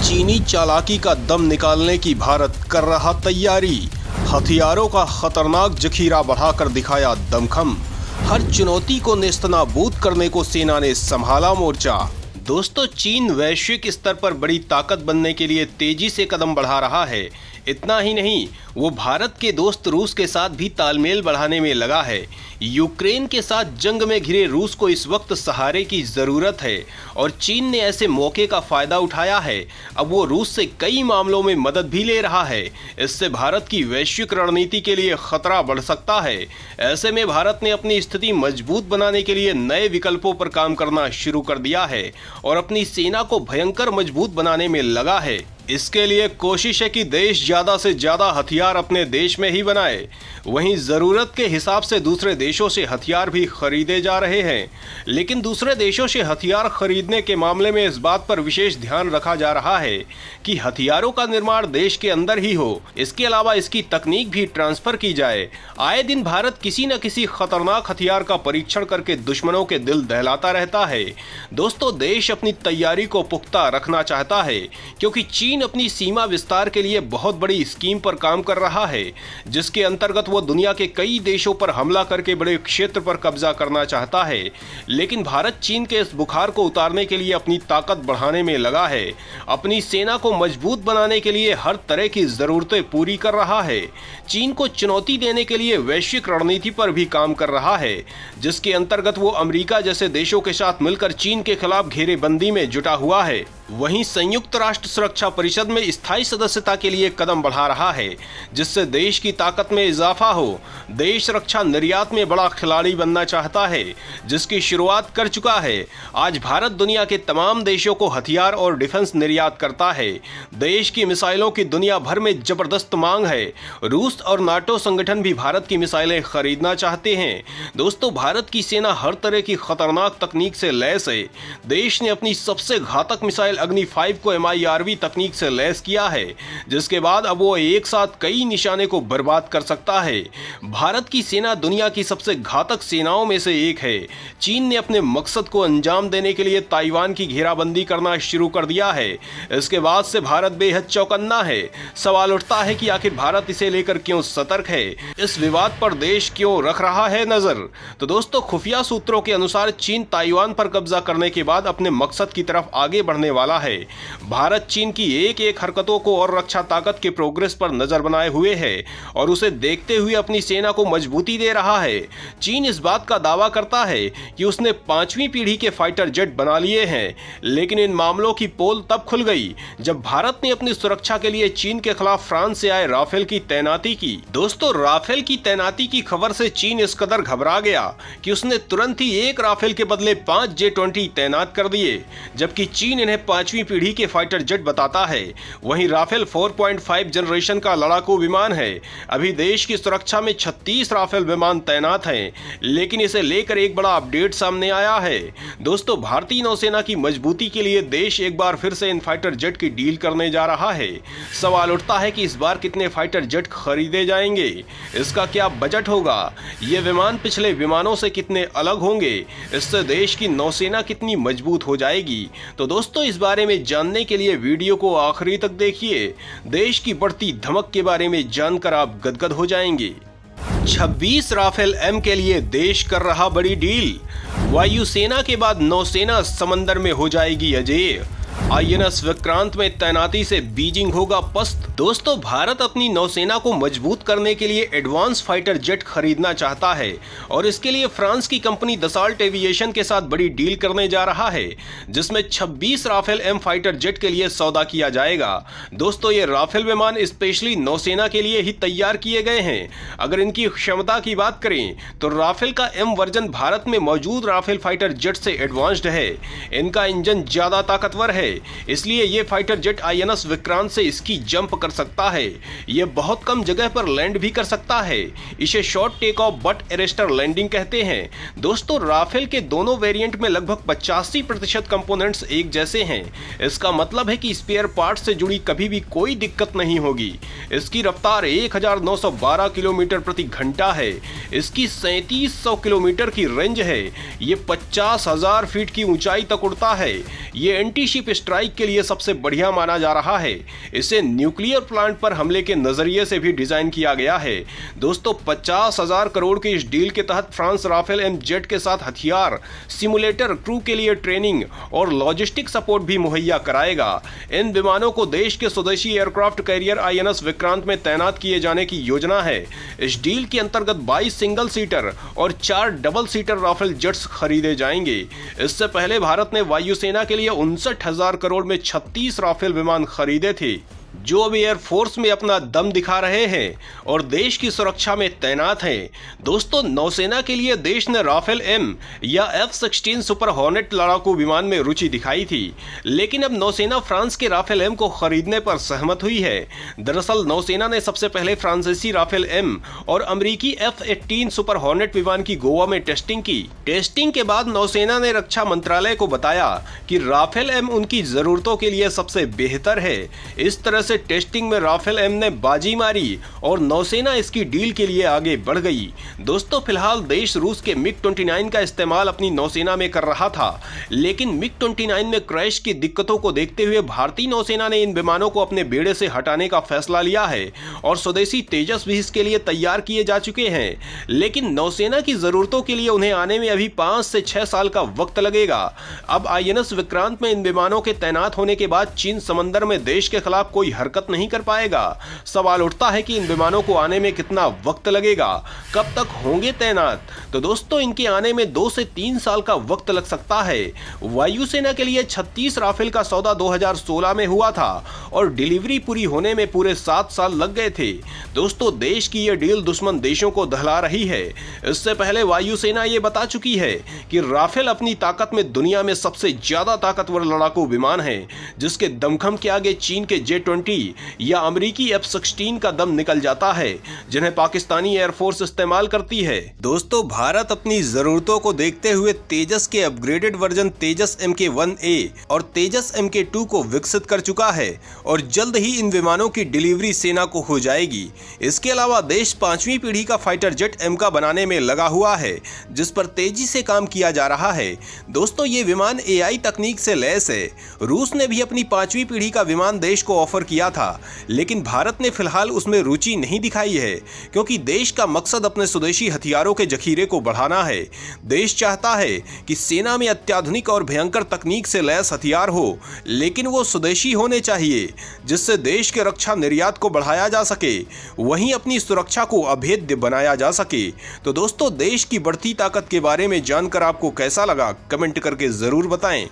चीनी चालाकी का दम निकालने की भारत कर रहा तैयारी। हथियारों का खतरनाक जखीरा बढ़ाकर दिखाया दमखम। हर चुनौती को नेस्तनाबूद करने को सेना ने संभाला मोर्चा। दोस्तों, चीन वैश्विक स्तर पर बड़ी ताकत बनने के लिए तेजी से कदम बढ़ा रहा है। इतना ही नहीं, वो भारत के दोस्त रूस के साथ भी तालमेल बढ़ाने में लगा है। यूक्रेन के साथ जंग में घिरे रूस को इस वक्त सहारे की ज़रूरत है और चीन ने ऐसे मौके का फ़ायदा उठाया है। अब वो रूस से कई मामलों में मदद भी ले रहा है। इससे भारत की वैश्विक रणनीति के लिए खतरा बढ़ सकता है। ऐसे में भारत ने अपनी स्थिति मजबूत बनाने के लिए नए विकल्पों पर काम करना शुरू कर दिया है और अपनी सेना को भयंकर मजबूत बनाने में लगा है। इसके लिए कोशिश है कि देश ज़्यादा से ज़्यादा हथियार अपने देश में ही बनाए। वहीं ज़रूरत के हिसाब से दूसरे देशों से हथियार भी खरीदे जा रहे हैं। लेकिन दूसरे देशों से हथियार खरीदने के मामले में इस बात पर विशेष ध्यान रखा जा रहा है कि हथियारों का निर्माण देश के अंदर ही हो। इसके अलावा इसकी तकनीक भी ट्रांसफ़र की जाए। आए दिन भारत किसी न किसी खतरनाक हथियार का परीक्षण करके दुश्मनों के दिल दहलाता रहता है। दोस्तों, देश अपनी तैयारी को पुख्ता रखना चाहता है क्योंकि चीन अपनी सीमा विस्तार के लिए बहुत बड़ी स्कीम पर काम कर रहा है, जिसके अंतर्गत वो दुनिया के कई देशों पर हमला करके बड़े क्षेत्र पर कब्जा करना चाहता है। लेकिन भारत चीन के इस बुखार को उतारने के लिए अपनी ताकत बढ़ाने में लगा है। अपनी सेना को मजबूत बनाने के लिए हर तरह की जरूरतें पूरी कर रहा है। चीन को चुनौती देने के लिए वैश्विक रणनीति पर भी काम कर रहा है, जिसके अंतर्गत वो अमेरिका जैसे देशों के साथ मिलकर चीन के खिलाफ घेरेबंदी में जुटा हुआ है। वहीं संयुक्त राष्ट्र सुरक्षा परिषद में स्थायी सदस्यता के लिए कदम बढ़ा रहा है, जिससे देश की ताकत में इजाफा हो। देश रक्षा निर्यात में बड़ा खिलाड़ी बनना चाहता है, जिसकी शुरुआत कर चुका है। आज भारत दुनिया के तमाम देशों को हथियार और डिफेंस निर्यात करता है। देश की मिसाइलों की दुनिया भर में जबरदस्त मांग है। रूस और नाटो संगठन भी भारत की मिसाइलें खरीदना चाहते हैं। दोस्तों, भारत की सेना हर तरह की खतरनाक तकनीक से लैस है। देश ने अपनी सबसे घातक मिसाइल अग्नि 5 को MIRV तकनीक से लैस किया है, जिसके बाद अब वो एक साथ कई निशाने को बर्बाद कर सकता है। भारत की सेना दुनिया की सबसे घातक सेनाओं में से एक है। चीन ने अपने मकसद को अंजाम देने के लिए ताइवान की घेराबंदी करना शुरू कर दिया है। इसके बाद से भारत बेहद चौकन्ना है। सवाल उठता है कि आखिर भारत इसे लेकर क्यों सतर्क है, इस विवाद पर देश क्यों रख रहा है नजर। तो दोस्तों, खुफिया सूत्रों के अनुसार चीन ताइवान पर कब्जा करने के बाद अपने मकसद की तरफ आगे बढ़ने वाला है। भारत चीन की एक एक हरकतों को और रक्षा ताकत के प्रोग्रेस पर नजर बनाए हुए है और उसे देखते हुए अपनी सेना को मजबूती दे रहा है। चीन इस बात का दावा करता है कि उसने 5वीं पीढ़ी के फाइटर जेट बना लिए हैं, लेकिन इन मामलों की पोल तब खुल गई जब भारत ने अपनी सुरक्षा के लिए चीन के खिलाफ फ्रांस से आए राफेल की तैनाती की। दोस्तों, राफेल की तैनाती की खबर से चीन इस कदर घबरा गया कि उसने तुरंत ही एक राफेल के बदले 5 J-20 तैनात कर दिए, जबकि चीन इन्हें 5वीं पीढ़ी के फाइटर जेट बताता है। वहीं राफेल 4.5 जनरेशन का लड़ाकू विमान है। अभी देश की सुरक्षा में 36 राफेल विमान तैनात हैं, लेकिन इसे लेकर एक बड़ा अपडेट सामने आया है। दोस्तों, भारतीय नौसेना की मजबूती के लिए देश एक बार फिर से इन फाइटर जेट की डील करने जा रहा है। सवाल उठता है कि इस बार कितने फाइटर जेट खरीदे जाएंगे, इसका क्या बजट होगा, ये विमान पिछले विमानों से कितने अलग होंगे, इससे देश की नौसेना कितनी मजबूत हो जाएगी। तो दोस्तों, इस बारे में जानने के लिए वीडियो को आखिरी तक देखिए। देश की बढ़ती धमक के बारे में जानकर आप गदगद हो जाएंगे। 26 राफेल M के लिए देश कर रहा बड़ी डील। वायुसेना के बाद नौसेना समंदर में हो जाएगी अजेय। INS विक्रांत में तैनाती से बीजिंग होगा पस्त। दोस्तों, भारत अपनी नौसेना को मजबूत करने के लिए एडवांस फाइटर जेट खरीदना चाहता है और इसके लिए फ्रांस की कंपनी दसाल्ट एविएशन के साथ बड़ी डील करने जा रहा है, जिसमें 26 राफेल M फाइटर जेट के लिए सौदा किया जाएगा। दोस्तों, ये राफेल विमान स्पेशली नौसेना के लिए ही तैयार किए गए हैं। अगर इनकी क्षमता की बात करें तो राफेल का M वर्जन भारत में मौजूद राफेल फाइटर जेट से एडवांस्ड है। इनका इंजन ज्यादा ताकतवर है, इसलिए ये फाइटर जेट INS विक्रांत से इसकी जंप कर सकता है। ये बहुत कम जगह पर लैंड भी कर सकता है। इसे short take off but arrester landing कहते हैं। दोस्तों, राफेल के दोनों वेरिएंट में लगभग 85% कंपोनेंट्स एक जैसे हैं। इसका मतलब है कि स्पेयर पार्ट से जुड़ी कभी भी कोई दिक्कत नहीं होगी। इसकी रफ्तार 1912 किलोमीटर प्रति घंटा है। इसकी 3700 किलोमीटर की रेंज है। ये 50,000 फीट की ऊंचाई तक उड़ता है। ये एंटी शिप स्ट्राइक के लिए सबसे बढ़िया माना जा रहा है। इसे न्यूक्लियर प्लांट पर हमले के नजरिए से भी डिजाइन किया गया है। दोस्तों 50,000 करोड़ के इस डील के तहत फ्रांस राफेल एम जेट के साथ हथियार, सिमुलेटर, क्रू के लिए ट्रेनिंग और लॉजिस्टिक सपोर्ट भी मुहैया कराएगा। इन विमानों को देश के स्वदेशी एयरक्राफ्ट कैरियर आईएनएस विक्रांत में तैनात किए जाने की योजना है। इस डील के अंतर्गत 22 सिंगल सीटर और 4 डबल सीटर राफेल जेट्स खरीदे जाएंगे। इससे पहले भारत ने वायुसेना के लिए 59,000 करोड़ में 36 राफेल विमान खरीदे थे, जो अब एयरफोर्स में अपना दम दिखा रहे हैं और देश की सुरक्षा में तैनात हैं। दोस्तों नौसेना के लिए देश ने राफेल एम या F-16 सुपर हॉर्नेट लड़ाकू विमान में रुचि दिखाई थी, लेकिन अब नौसेना फ्रांस के राफेल एम को खरीदने पर सहमत हुई है। दरअसल नौसेना ने सबसे पहले फ्रांसीसी राफेल एम और अमेरिकी F-18 सुपर हॉर्नेट विमान की गोवा में टेस्टिंग की। टेस्टिंग के बाद नौसेना ने रक्षा मंत्रालय को बताया कि राफेल एम उनकी जरूरतों के लिए सबसे बेहतर है। इस तरह से टेस्टिंग में राफेल एम ने बाजी मारी और नौसेना इसकी डील के लिए आगे बढ़ गई। दोस्तों फिलहाल देश रूस के MiG-29 का इस्तेमाल अपनी नौसेना में कर रहा था, लेकिन MiG-29 में क्रैश की दिक्कतों को देखते हुए भारतीय नौसेना ने इन विमानों को अपने बेड़े से हटाने का फैसला लिया है और स्वदेशी तेजस भी इसके लिए तैयार किए जा चुके हैं। लेकिन नौसेना की जरूरतों के लिए उन्हें आने में अभी 5 से 6 साल का वक्त लगेगा। अब आईएनएस विक्रांत में इन विमानों के तैनात होने के बाद चीन समंदर में देश के खिलाफ कोई हरकत नहीं कर पाएगा। सवाल उठता है कि इन विमानों को आने में कितना वक्त लगेगा, कब तक होंगे तैनात। तो दोस्तों इनके आने में 2 से 3 साल का वक्त लग सकता है। वायुसेना के लिए 36 राफेल का सौदा 2016 में हुआ था और डिलीवरी पूरी होने में पूरे 7 साल लग गए थे। दोस्तों देश की यह डील दुश्मन देशों को दहला रही है। इससे पहले वायुसेना ये बता चुकी है कि राफेल अपनी ताकत में दुनिया में सबसे ज्यादा ताकतवर लड़ाकू विमान है, जिसके दमखम के आगे चीन के J-20 या अमेरिकी F-16 का दम निकल जाता है, जिन्हें पाकिस्तानी एयरफोर्स इस्तेमाल करती है। दोस्तों भारत अपनी जरूरतों को देखते हुए तेजस के अपग्रेडेड वर्जन तेजस MK-1A और तेजस MK-2 को विकसित कर चुका है और जल्द ही इन विमानों की डिलीवरी सेना को हो जाएगी। इसके अलावा देश 5वीं पीढ़ी का फाइटर जेट एमका बनाने में लगा हुआ है, जिस पर तेजी से काम किया जा रहा है। दोस्तों ये विमान AI तकनीक से लैस है। रूस ने भी अपनी 5वीं पीढ़ी का विमान देश को ऑफर किया था, लेकिन भारत ने फिलहाल उसमें रुचि नहीं दिखाई है, क्योंकि देश का मकसद अपने स्वदेशी हथियारों के जखीरे को बढ़ाना है। देश चाहता है कि सेना में अत्याधुनिक और भयंकर तकनीक से लैस हथियार हो, लेकिन वो स्वदेशी होने चाहिए, जिससे देश के रक्षा निर्यात को बढ़ाया जा सके, वहीं अपनी सुरक्षा को अभेद्य बनाया जा सके। तो दोस्तों देश की बढ़ती ताकत के बारे में जानकर आपको कैसा लगा, कमेंट करके जरूर बताएं।